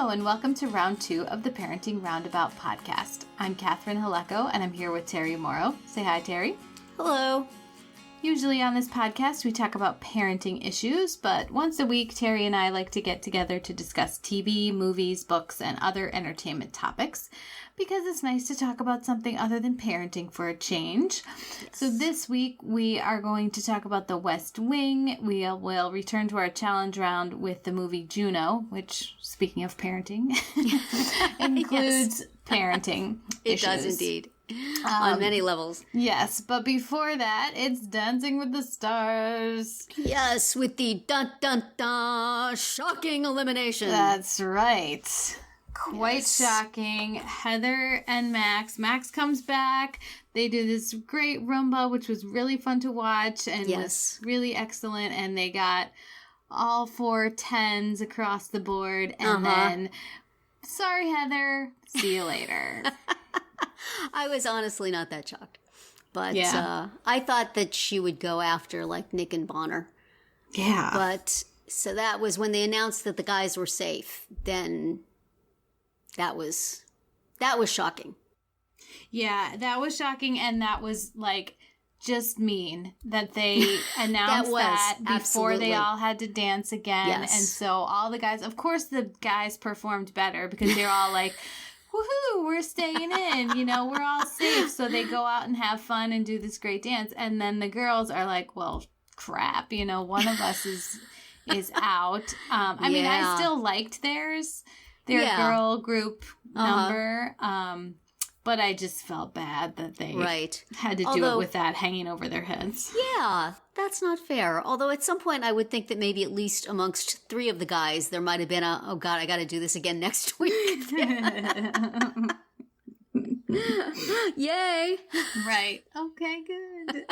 Hello, and welcome to round 2 of the Parenting Roundabout podcast. I'm Catherine Haleko, and I'm here with Terri Morrow. Say hi, Terri. Hello. Usually on this podcast, we talk about parenting issues, but once a week, Terri and I like to get together to discuss TV, movies, books, and other entertainment topics, because it's nice to talk about something other than parenting for a change. Yes. So this week, we are going to talk about The West Wing. We will return to our challenge round with the movie Juno, which, speaking of parenting, includes parenting issues. It does indeed. On many levels. Yes, but before that, it's Dancing with the Stars. Yes, with the dun-dun-dun shocking elimination. That's right. Quite shocking. Heather and Max. Max comes back. They do this great Rumba, which was really fun to watch and was really excellent. And they got all 4 10s across the board. And then, sorry, Heather. See you later. I was honestly not that shocked. But I thought that she would go after, like, Nick and Bonner. Yeah. But, so that was when they announced that the guys were safe. Then that was shocking. Yeah, that was shocking. And that was, like, just mean that they announced that before they all had to dance again. Yes. And so all the guys, of course, the guys performed better because they're all like, woohoo, we're staying in, you know, we're all safe. So they go out and have fun and do this great dance. And then the girls are like, well, crap, you know, one of us is out. I mean, I still liked their girl group number. But I just felt bad that they had to do it with that hanging over their heads. Yeah, that's not fair. Although at some point I would think that maybe at least amongst 3 of the guys, there might have been oh God, I got to do this again next week. Yay. Right. Okay, good.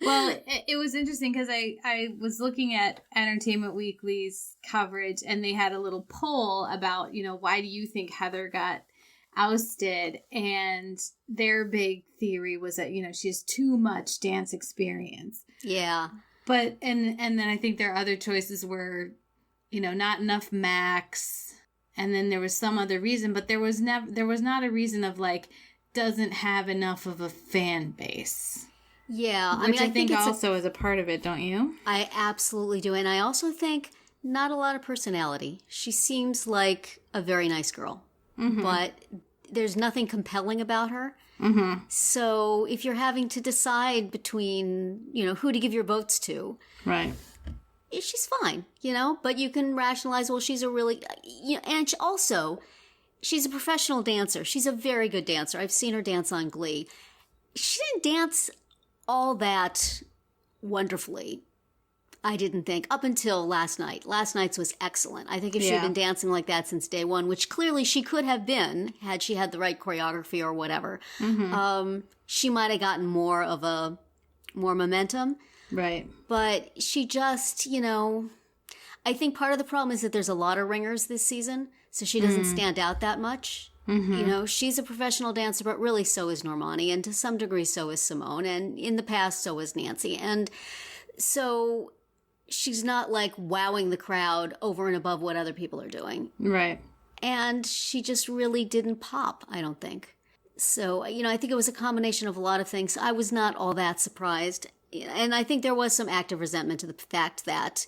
Well, it was interesting because I was looking at Entertainment Weekly's coverage and they had a little poll about, you know, why do you think Heather got ousted? And their big theory was that, you know, she has too much dance experience. Yeah. But, and then I think their other choices were, you know, not enough Max. And then there was some other reason, but there was not a reason of like, doesn't have enough of a fan base. Yeah. Which I think also is a part of it, don't you? I absolutely do. And I also think not a lot of personality. She seems like a very nice girl. Mm-hmm. But there's nothing compelling about her. Mm-hmm. So if you're having to decide between, you know, who to give your votes to. Right. She's fine, you know, but you can rationalize, well, she's a really, you know, and she's a professional dancer. She's a very good dancer. I've seen her dance on Glee. She didn't dance all that wonderfully. I didn't think, up until last night. Last night's was excellent. I think if she had been dancing like that since day one, which clearly she could have been, had she had the right choreography or whatever, she might have gotten more momentum. Right. But she just, you know, I think part of the problem is that there's a lot of ringers this season, so she doesn't stand out that much. Mm-hmm. You know, she's a professional dancer, but really so is Normani, and to some degree so is Simone, and in the past so is Nancy. And so she's not like wowing the crowd over and above what other people are doing. Right. And she just really didn't pop, I don't think. So, you know, I think it was a combination of a lot of things. I was not all that surprised. And I think there was some active resentment to the fact that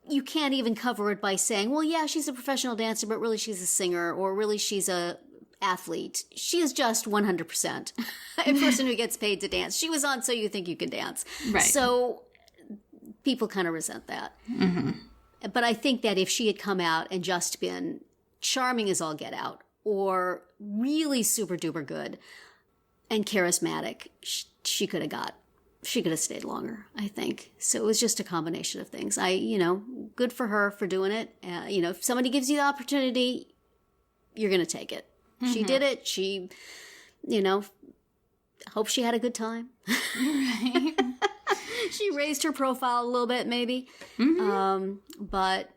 you can't even cover it by saying, well, yeah, she's a professional dancer, but really she's a singer, or really she's a athlete. She is just 100% a person who gets paid to dance. She was on So You Think You Can Dance. Right. So people kind of resent that. Mm-hmm. But I think that if she had come out and just been charming as all get out, or really super duper good and charismatic, she could have stayed longer, I think. So it was just a combination of things. Good for her for doing it. You know, if somebody gives you the opportunity, you're going to take it. Mm-hmm. She did it. She, you know, hope she had a good time. Right. She raised her profile a little bit, maybe. Mm-hmm. But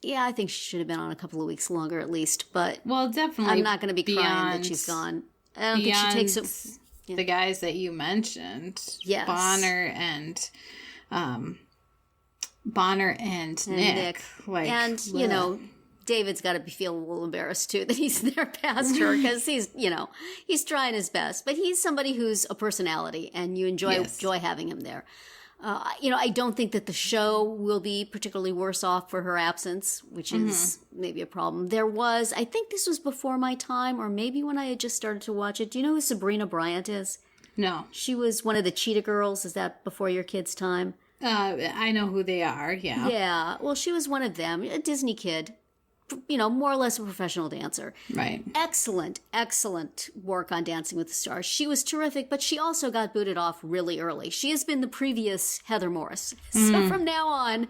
yeah, I think she should have been on a couple of weeks longer at least. But well, definitely. I'm not going to be crying that she's gone. I don't think she takes it. Yeah. The guys that you mentioned, yes. Bonner and Nick. Like, and, you know, David's got to be feeling a little embarrassed too that he's there past her because he's trying his best, but he's somebody who's a personality and you enjoy having him there. I don't think that the show will be particularly worse off for her absence, which is maybe a problem. I think this was before my time, or maybe when I had just started to watch it. Do you know who Sabrina Bryant is? No. She was one of the Cheetah Girls. Is that before your kid's time? I know who they are, yeah. Yeah, well, she was one of them, a Disney kid. More or less a professional dancer. Right. Excellent work on Dancing with the Stars. She was terrific, but she also got booted off really early. She has been the previous Heather Morris. So from now on,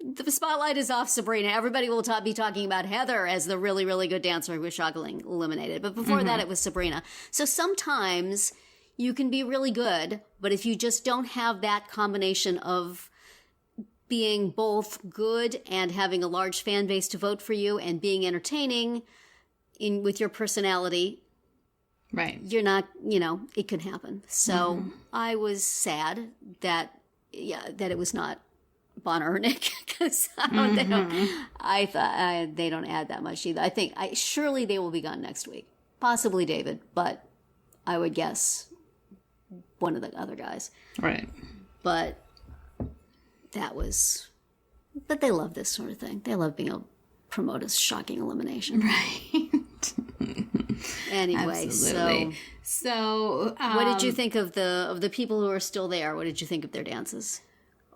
the spotlight is off Sabrina. Everybody will be talking about Heather as the really, really good dancer who was shockingly eliminated. But before that, it was Sabrina. So sometimes you can be really good, but if you just don't have that combination of being both good and having a large fan base to vote for you and being entertaining with your personality, right? You're not, it can happen. So I was sad that it was not Bonner or Nick because I thought they don't add that much either. I think surely they will be gone next week, possibly David, but I would guess one of the other guys, right? But they love this sort of thing. They love being able to promote a shocking elimination. Right. Anyway, so what did you think of the people who are still there? What did you think of their dances?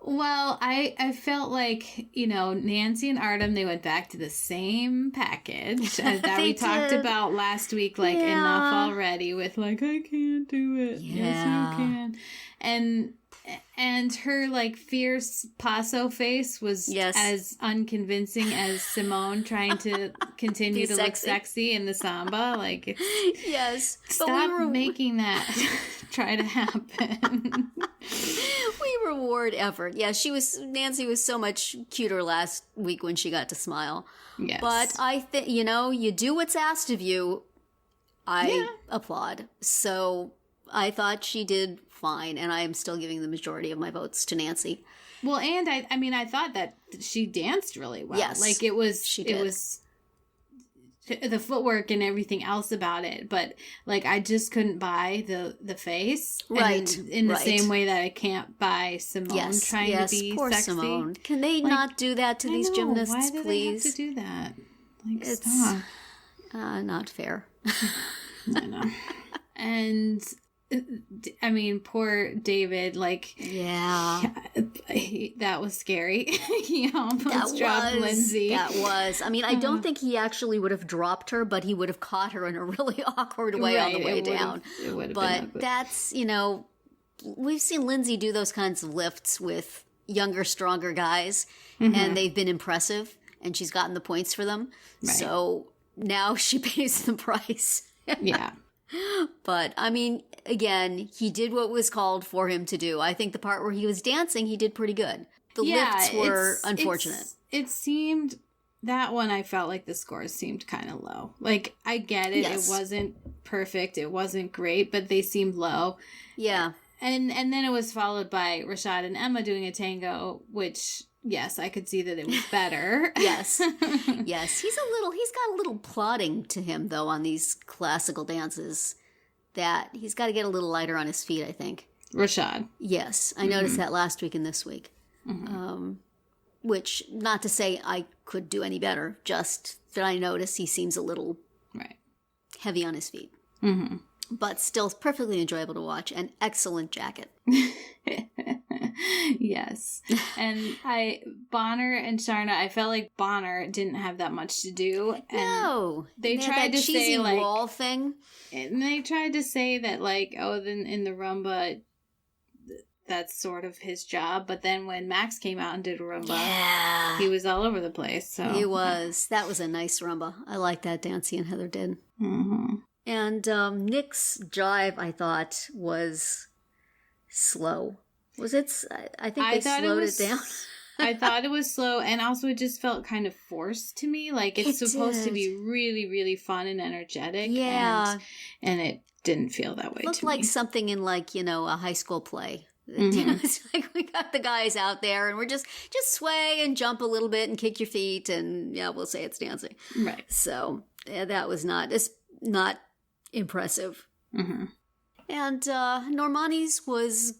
Well, I felt like, Nancy and Artem, they went back to the same package that we talked about last week, enough already with I can't do it. Yeah. Yes, you can. And her fierce Paso face was as unconvincing as Simone trying to continue to look sexy in the samba. Yes, stop making that try to happen. We reward effort. Yeah, Nancy was so much cuter last week when she got to smile. Yes, but I think you do what's asked of you. I applaud. So I thought she did fine, and I am still giving the majority of my votes to Nancy. Well, and I thought that she danced really well. Yes, it was the footwork and everything else about it, but I just couldn't buy the face, right? In the same way that I can't buy Simone trying to be poor sexy. Simone. Can they not do that to these gymnasts, why do please? They have to do that? It's stop. Not fair. I know. And poor David, that was scary. He almost dropped Lindsay. That was. I don't think he actually would have dropped her, but he would have caught her in a really awkward way on the way down. It would have but that's, we've seen Lindsay do those kinds of lifts with younger, stronger guys, and they've been impressive, and she's gotten the points for them. Right. So now she pays the price. Yeah. But, again, he did what was called for him to do. I think the part where he was dancing, he did pretty good. The lifts were unfortunate. It seemed, that one I felt like the scores seemed kind of low. I get it. Yes. It wasn't perfect. It wasn't great, but they seemed low. Yeah. And then it was followed by Rashad and Emma doing a tango, which, yes, I could see that it was better. Yes. He's got a little plodding to him, though, on these classical dances, that he's got to get a little lighter on his feet, I think. Rashad. Yes. I noticed that last week and this week. Which, not to say I could do any better, just that I notice he seems a little heavy on his feet. Mm-hmm. But still perfectly enjoyable to watch. An excellent jacket. Yes. And Bonner and Sharna, I felt like Bonner didn't have that much to do. And no. They tried to cheesy say wall thing. And they tried to say that then in the Rumba, that's sort of his job. But then when Max came out and did a Rumba, he was all over the place. So he was. That was a nice Rumba. I like that dance he and Heather did. Mm-hmm. And Nick's jive, I thought, was slow. Was it? I think they slowed it down. I thought it was slow, and also it just felt kind of forced to me. It's supposed to be really, really fun and energetic. Yeah. And it didn't feel that way to me. It looked like something in a high school play. You know, it's like we got the guys out there and we're just sway and jump a little bit and kick your feet and we'll say it's dancing. Right. So that was not impressive. Mm-hmm. And Normani's was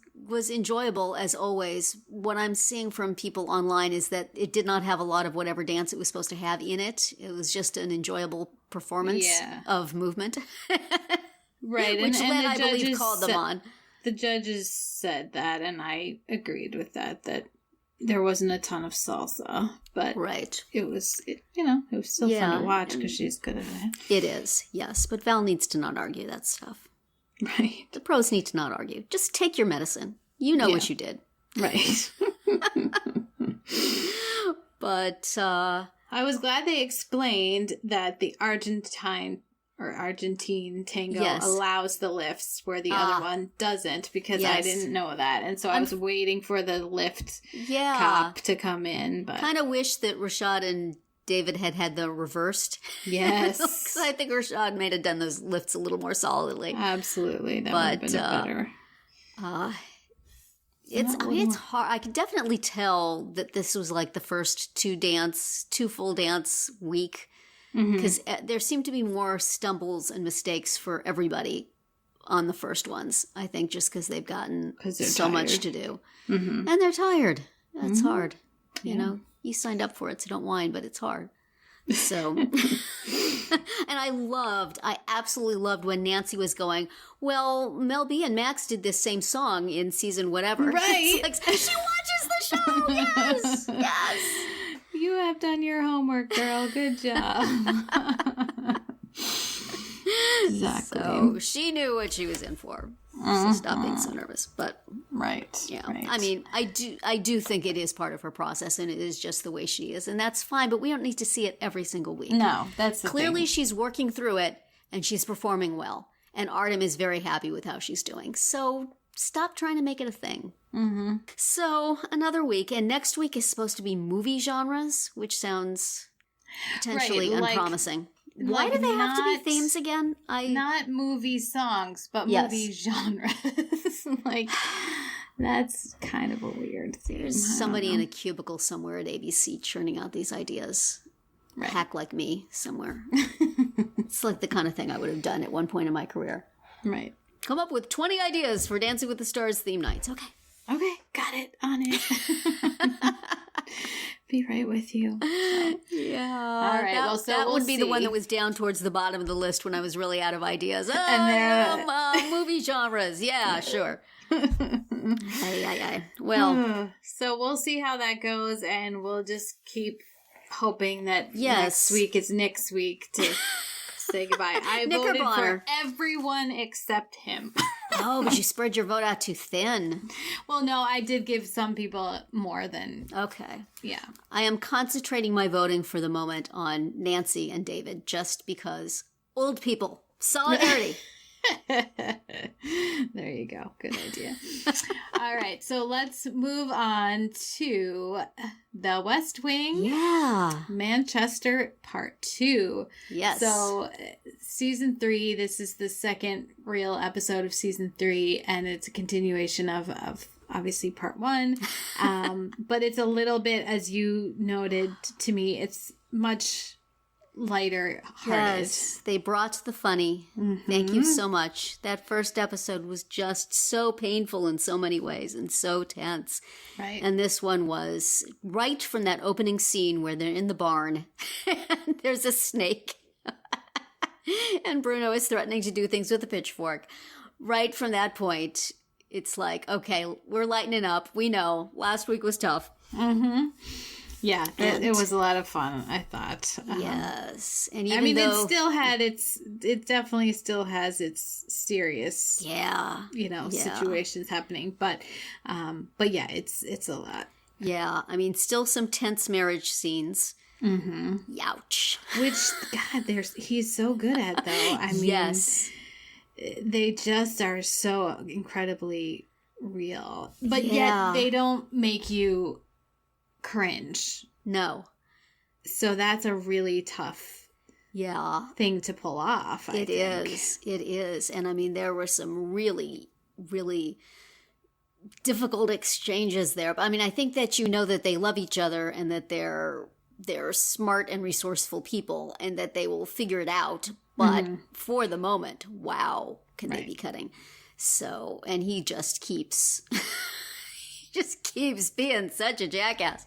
enjoyable as always. What I'm seeing from people online is that it did not have a lot of whatever dance it was supposed to have in it. It was just an enjoyable performance of movement. Right. Which Len, I believe, called them on. The judges said that, and I agreed with that there wasn't a ton of salsa, but it was still fun to watch because she's good at it. It is, yes. But Val needs to not argue that stuff. Right. The pros need to not argue. Just take your medicine. You know what you did. Right. But I was glad they explained that the Argentine tango allows the lifts where the other one doesn't, because I didn't know that. And so I was waiting for the lift cop to come in. But kind of wish that Rashad and David had the reversed. Yes. Because I think Rashad may have done those lifts a little more solidly. Absolutely. That would have been better. It's hard. I could definitely tell that this was like the first two full dance week. Because there seemed to be more stumbles and mistakes for everybody on the first ones. I think just because they've gotten so much to do. And they're tired. That's hard. You know, you signed up for it, so don't whine, but it's hard. So, and I absolutely loved when Nancy was going, well, Mel B and Max did this same song in season whatever. Right. Like, she watches the show. Yes. Yes. You have done your homework, girl. Good job. Exactly. So she knew what she was in for. So stop being so nervous. But yeah, right. I mean, I do think it is part of her process, and it is just the way she is, and that's fine. But we don't need to see it every single week. No, that's the clearly thing. She's working through it, and she's performing well. And Artem is very happy with how she's doing. So stop trying to make it a thing. So another week, and next week is supposed to be movie genres, which sounds potentially unpromising. Why do they have to be themes again? Not movie songs, but movie genres. That's kind of a weird thing. There's somebody in a cubicle somewhere at ABC churning out these ideas. Right. Hack like me somewhere. It's like the kind of thing I would have done at one point in my career. Right. Come up with 20 ideas for Dancing with the Stars theme nights. Okay, got it. On it. Be right with you. So. Yeah. All right. That would be the one that was down towards the bottom of the list when I was really out of ideas. Movie genres. Yeah, sure. Well. So we'll see how that goes, and we'll just keep hoping that next week is Nick's week to say goodbye. I voted for everyone except him. Oh, but you spread your vote out too thin. Well, no, I did give some people more than... Okay. Yeah. I am concentrating my voting for the moment on Nancy and David, just because old people. Solidarity. There you go. Good idea. All right, so let's move on to The West Wing. Yeah. Manchester Part 2. Yes. So season 3, this is the second real episode of season 3, and it's a continuation of obviously part 1. But it's a little bit, as you noted to me, it's much lighter hearted. Yes, they brought the funny. Thank you so much. That first episode was just so painful in so many ways and so tense. Right. And this one was right from that opening scene where they're in the barn and there's a snake and Bruno is threatening to do things with a pitchfork. Right from that point, it's like, okay, we're lightening up. We know last week was tough. Yeah, it was a lot of fun, I thought. Yes. And even it definitely still has its serious, situations happening. But yeah, it's a lot. Yeah. I mean, still some tense marriage scenes. Youch. Which, God, he's so good at, though. I mean, yes. They just are so incredibly real. But yet they don't make you cringe. No. So that's a really tough thing to pull off. I think. It is. And I mean, there were some really, really difficult exchanges there. But I mean, I think that you know that they love each other and that they're smart and resourceful people and that they will figure it out. But for the moment, wow, can they be cutting? So, and he just keeps, being such a jackass.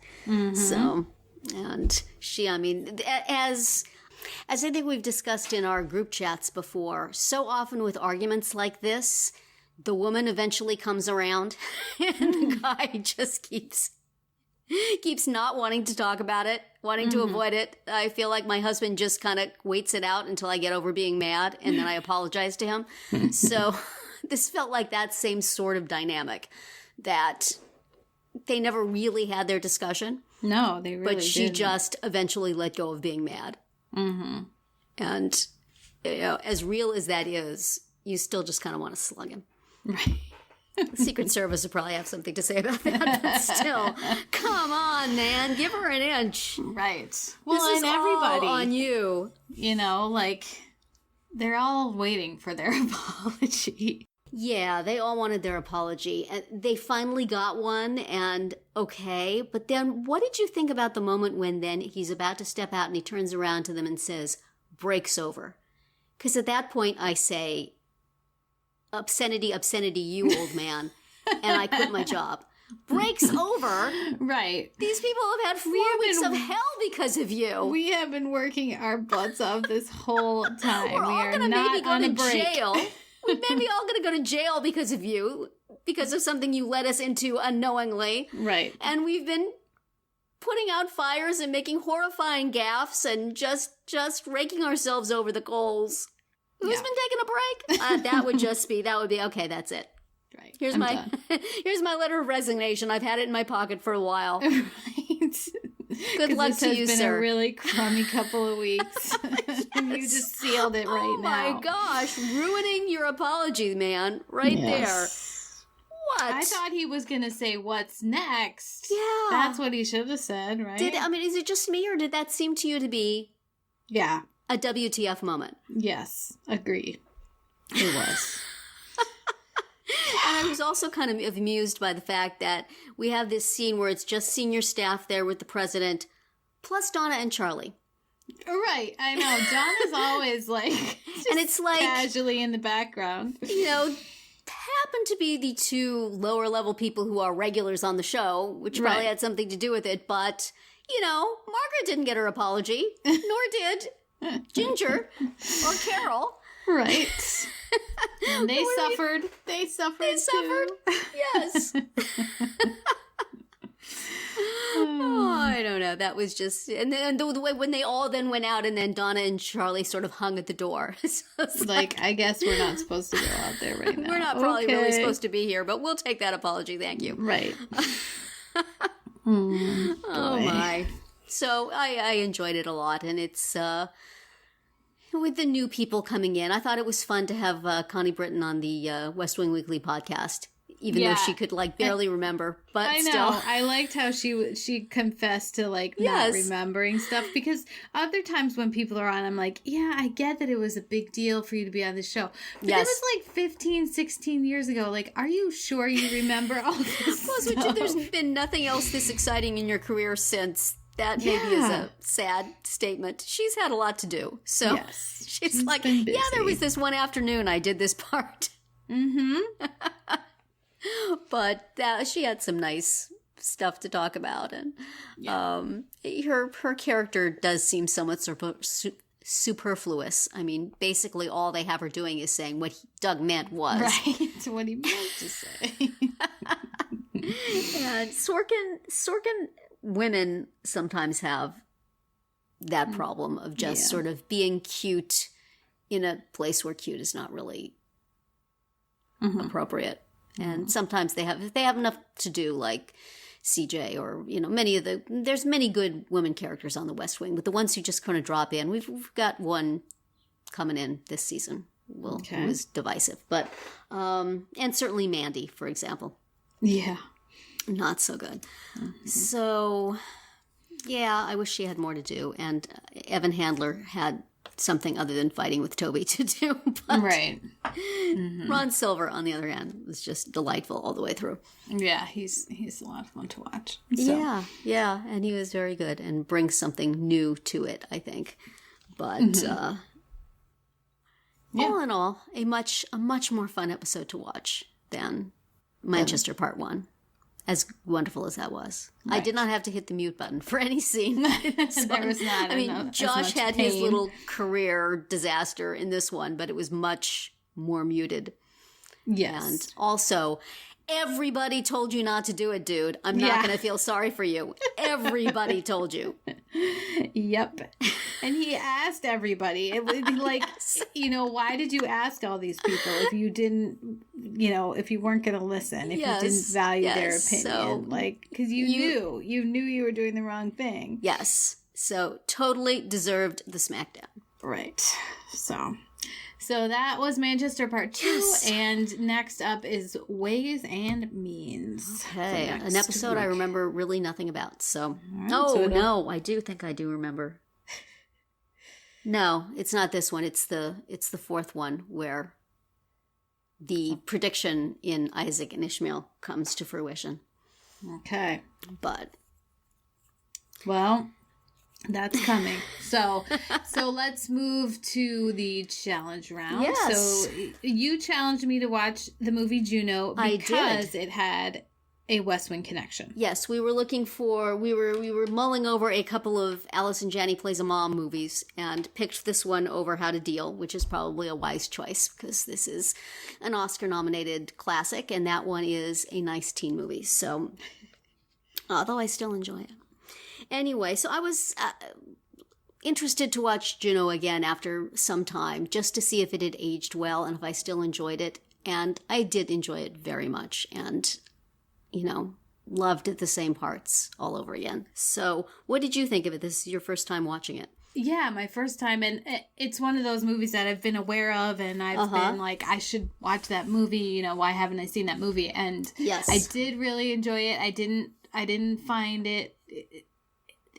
So, and she, I mean, as I think we've discussed in our group chats before, so often with arguments like this, the woman eventually comes around and the guy just keeps not wanting to talk about it, wanting to avoid it. I feel like my husband just kind of waits it out until I get over being mad and then I apologize to him. So this felt like that same sort of dynamic that they never really had their discussion. No, they really But she didn't. just eventually let go of being mad. And, you know, as real as that is, you still just kind of want to slug him. Right. The Secret Service would probably have something to say about that, but still, come on, man, give her an inch. Right. Well, This is and everybody, all on you. you know, like, they're all waiting for their apology. Yeah, they all wanted their apology, and they finally got one, and okay, but then what did you think about the moment when then he's about to step out and he turns around to them and says, break's over? Because at that point I say, obscenity, you old man, and I quit my job. Break's over. Right. These people have had 4 weeks of hell because of you. We have been working our butts off this whole time. We're all are going to maybe not go on to a break. jail. We're maybe all going to go to jail because of you, because of something you led us into unknowingly. Right. And we've been putting out fires and making horrifying gaffes and just raking ourselves over the coals. Who's been taking a break? That would be, okay, that's it. Right. Here's I'm my done. here's my letter of resignation. I've had it in my pocket for a while. Right. Good luck to you, This has been sir. a really crummy couple of weeks. And you just sealed it right now. Oh my gosh, ruining your apology, man, right there. What? I thought he was going to say, what's next? Yeah. That's what he should have said, right? Is it just me, or did that seem to you to be Yeah. a WTF moment? Yes. Agree. It was. And I was also kind of amused by the fact that we have this scene where it's just senior staff there with the president, plus Donna and Charlie. Right. I know. John is always like, And it's like, casually in the background. you know, happen to be the 2 lower level people who are regulars on the show, which probably Right. had something to do with it. But, you know, Margaret didn't get her apology, nor did Ginger or Carol. Right. And they What do we- suffered. They suffered. They suffered. Yes. Oh, I don't know. That was just, and then the way when they all then went out, and then Donna and Charlie sort of hung at the door. So it's Like, I guess we're not supposed to go out there right now. we're not probably really Okay. supposed to be here, but we'll take that apology. Thank you. Right. Oh boy. my! So I enjoyed it a lot, and it's with the new people coming in. I thought it was fun to have Connie Britton on the West Wing Weekly podcast. Even though she could like barely remember, but I know. still. I liked how she confessed to like not Yes. remembering stuff, because other times when people are on, I'm like, yeah, I get that it was a big deal for you to be on the show. But Yes. it was like 15, 16 years ago. Like, are you sure you remember all this Plus, stuff? there's been nothing else this exciting in your career since. That maybe is Yeah. a sad statement. She's had a lot to do. So Yes. she's She's like, been yeah, there busy. was this one afternoon I did this part. Mm-hmm. But she had some nice stuff to talk about. And her character does seem somewhat superfluous. I mean, basically all they have her doing is saying what Doug meant was. Right. What he meant to say. And Sorkin women sometimes have that problem of just sort of being cute in a place where cute is not really appropriate. And sometimes they have enough to do, like CJ or, you know, there's many good women characters on the West Wing, but the ones who just kind of drop in, we've got one coming in this season, who is divisive, but, and certainly Mandy, for example. Yeah. Not so good. So, yeah, I wish she had more to do. And Evan Handler had something other than fighting with Toby to do. But right. Ron Silver, on the other hand, was just delightful all the way through. Yeah, he's a lot of fun to watch. So. Yeah, and he was very good and brings something new to it, I think. But all in all, a much more fun episode to watch than Manchester Part 1. As wonderful as that was. Right. I did not have to hit the mute button for any scene. There was not. I mean, Josh had his little career disaster in this one, but it was much more muted. Yes. And also, everybody told you not to do it, dude. I'm not going to feel sorry for you. Everybody told you. Yep. And he asked everybody. It was like, why did you ask all these people if you didn't, if you weren't going to listen, if you didn't value their opinion? So because you knew you were doing the wrong thing. Yes. So totally deserved the smackdown. Right. So that was Manchester Part 2, and next up is Ways and Means. Okay, an episode I remember really nothing about. So, no, I do think I do remember. No, it's not this one. It's the fourth one where the prediction in Isaac and Ishmael comes to fruition. Okay, but well. That's coming. So let's move to the challenge round. Yes. So you challenged me to watch the movie Juno because it had a West Wing connection. Yes, we were mulling over a couple of Allison Janney Plays a Mom movies and picked this one over How to Deal, which is probably a wise choice because this is an Oscar-nominated classic, and that one is a nice teen movie. So, although I still enjoy it. Anyway, so I was interested to watch Juno again after some time, just to see if it had aged well and if I still enjoyed it. And I did enjoy it very much and, loved the same parts all over again. So what did you think of it? This is your first time watching it. Yeah, my first time. And it's one of those movies that I've been aware of and I've been like, I should watch that movie. Why haven't I seen that movie? And yes. I did really enjoy it. I didn't find it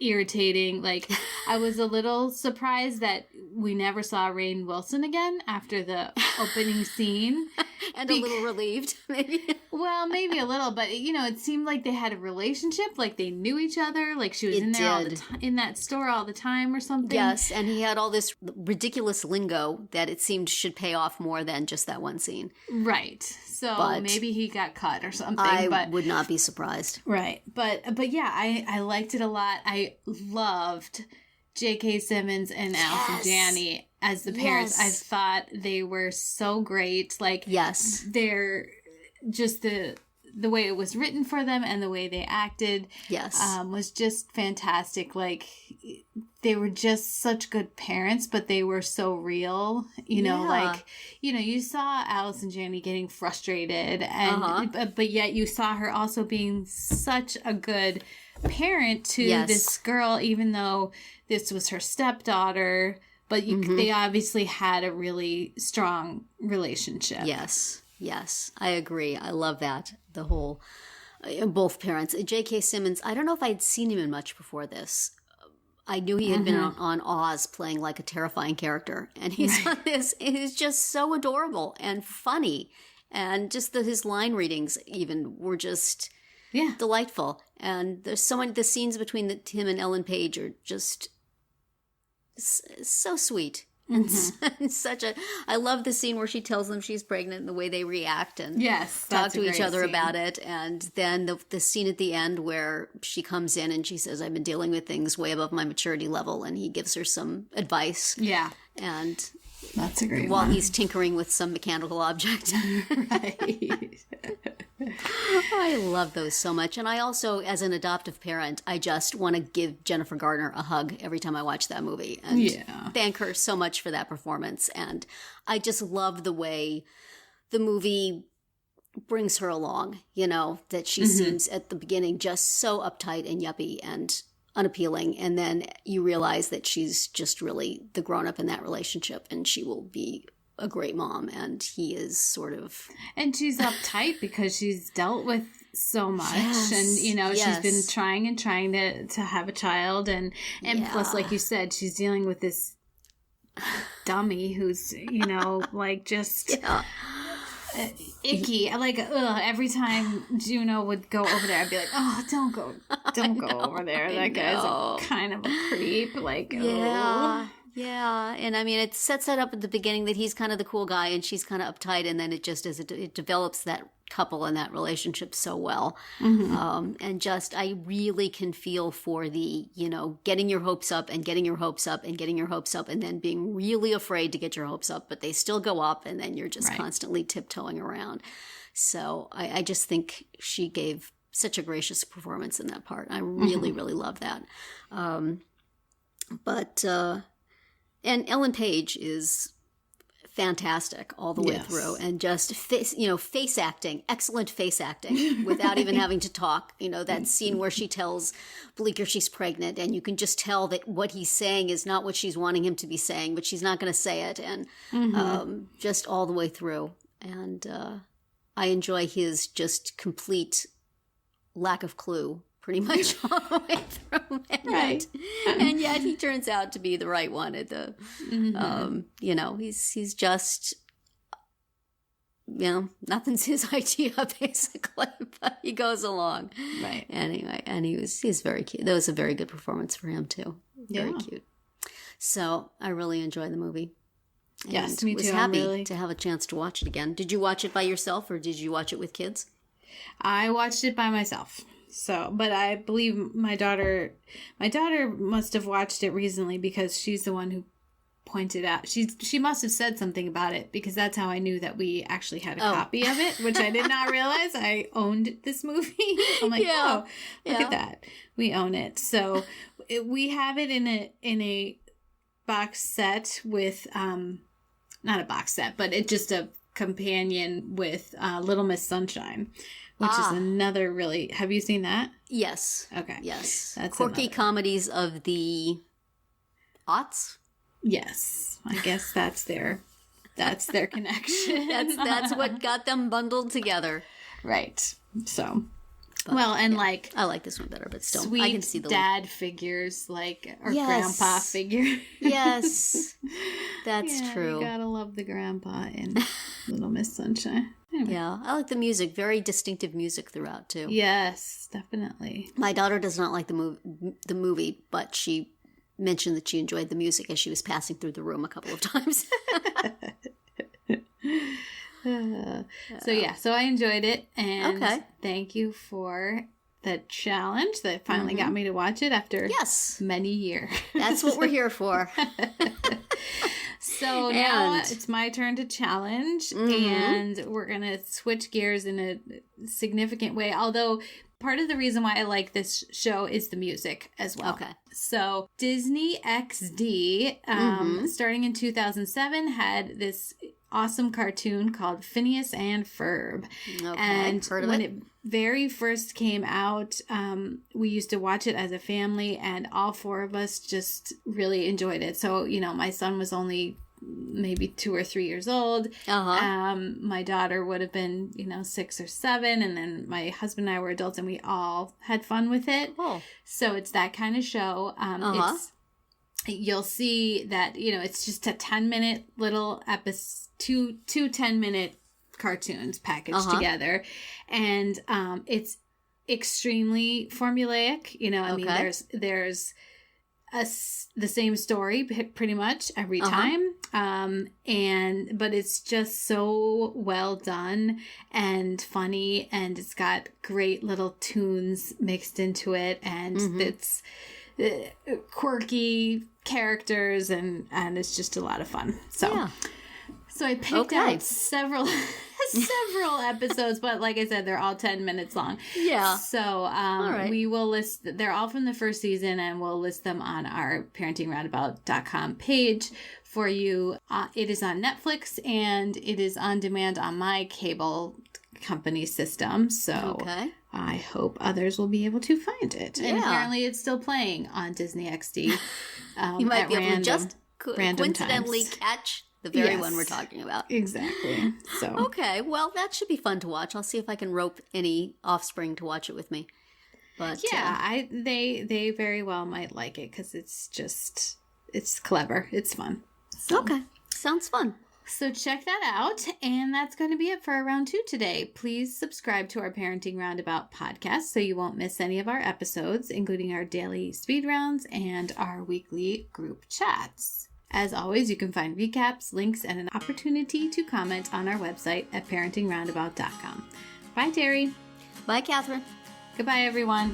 irritating. Like, I was a little surprised that we never saw Rainn Wilson again after the opening scene. And a little relieved, maybe. Well, maybe a little, but it seemed like they had a relationship, like they knew each other, like she was in there all the time, in that store all the time or something. Yes, and he had all this ridiculous lingo that it seemed should pay off more than just that one scene. Right. So maybe he got cut or something. I would not be surprised. Right. But yeah, I liked it a lot. I loved J.K. Simmons and Allison Janney as the parents. I thought they were so great. Like, they're just the way it was written for them and the way they acted was just fantastic. Like, they were just such good parents, but they were so real. You saw Allison Janney getting frustrated, and but yet you saw her also being such a good parent to this girl, even though this was her stepdaughter. But they obviously had a really strong relationship. Yes, I agree. I love that. The whole, both parents. J.K. Simmons, I don't know if I'd seen him in much before this. I knew he had been on Oz playing like a terrifying character. And he's on this. It is just so adorable and funny. And just his line readings even were just delightful. And there's the scenes between him and Ellen Page are just so sweet. And I love the scene where she tells them she's pregnant and the way they react and talk to each other about it. And then the scene at the end where she comes in and she says, I've been dealing with things way above my maturity level. And he gives her some advice. Yeah. And that's a great while one. He's tinkering with some mechanical object. Right. I love those so much. And I also, as an adoptive parent, I just want to give Jennifer Garner a hug every time I watch that movie and thank her so much for that performance. And I just love the way the movie brings her along, that she seems at the beginning just so uptight and yuppie and unappealing. And then you realize that she's just really the grown-up in that relationship and she will be a great mom, and he is sort of... And she's uptight because she's dealt with so much, and, she's been trying to have a child, and plus, like you said, she's dealing with this dummy who's, like just Yeah. icky. Like, every time Juno would go over there, I'd be like, oh, don't go over there. That guy's kind of a creep. Like, yeah. Yeah, and I mean, it sets that up at the beginning that he's kind of the cool guy and she's kind of uptight, and then it just it develops that couple and that relationship so well. And just, I really can feel for the, getting your hopes up and getting your hopes up and getting your hopes up and then being really afraid to get your hopes up, but they still go up and then you're just constantly tiptoeing around. So I just think she gave such a gracious performance in that part. I really, really love that. And Ellen Page is fantastic all the way through, and just face acting, excellent face acting without even having to talk. That scene where she tells Bleecker she's pregnant, and you can just tell that what he's saying is not what she's wanting him to be saying, but she's not going to say it, and just all the way through. And I enjoy his just complete lack of clue pretty much all the way through. And yet he turns out to be the right one at the, he's just, nothing's his idea basically, but he goes along. Right. Anyway, and he's very cute. That was a very good performance for him too. Very cute. So I really enjoyed the movie. And yes, me too. Was happy to have a chance to watch it again. Did you watch it by yourself or did you watch it with kids? I watched it by myself. So, but I believe my daughter must have watched it recently because she's the one who pointed out. She must have said something about it because that's how I knew that we actually had a copy of it, which I did not realize I owned this movie. I'm like, look at that. We own it. So we have it in a box set with, not a box set, but it's just a companion with Little Miss Sunshine. Which is another really... Have you seen that? Yes. Okay. Yes. That's quirky comedies of the aughts? Yes. I guess that's their connection. That's what got them bundled together. Right. So... But, I like this one better, but still, sweet I can see the dad figures, or grandpa figure. Yes, that's true. You gotta love the grandpa in Little Miss Sunshine. Anyway. Yeah, I like the music. Very distinctive music throughout too. Yes, definitely. My daughter does not like the movie, but she mentioned that she enjoyed the music as she was passing through the room a couple of times. So I enjoyed it, and thank you for the challenge that finally got me to watch it after many years. That's what we're here for. So now it's my turn to challenge, and we're going to switch gears in a significant way, although part of the reason why I like this show is the music as well. Okay. So Disney XD, starting in 2007, had this awesome cartoon called Phineas and Ferb. Okay, and heard of when it very first came out, we used to watch it as a family, and all four of us just really enjoyed it. So, my son was only maybe 2 or 3 years old. My daughter would have been 6 or 7, and then my husband and I were adults, and we all had fun with it. So it's that kind of show. You'll see that it's just a 10-minute little episode, two 10-minute cartoons packaged together, and it's extremely formulaic. There's the same story pretty much every time, but it's just so well done and funny, and it's got great little tunes mixed into it, and it's quirky characters, and it's just a lot of fun. So I picked out several episodes, but like I said, they're all 10 minutes long. Yeah. So we will list, they're all from the first season, and we'll list them on our parentingroundabout.com page for you. It is on Netflix, and it is on demand on my cable company system. So I hope others will be able to find it. Yeah. And apparently it's still playing on Disney XD. You might be able to just coincidentally catch the very one we're talking about. Exactly. So okay, well, that should be fun to watch. I'll see if I can rope any offspring to watch it with me. But they very well might like it, because it's clever. It's fun. So. Okay. Sounds fun. So check that out, and that's going to be it for our round 2 today. Please subscribe to our Parenting Roundabout podcast so you won't miss any of our episodes, including our daily speed rounds and our weekly group chats. As always, you can find recaps, links, and an opportunity to comment on our website at parentingroundabout.com. Bye, Terri. Bye, Catherine. Goodbye, everyone.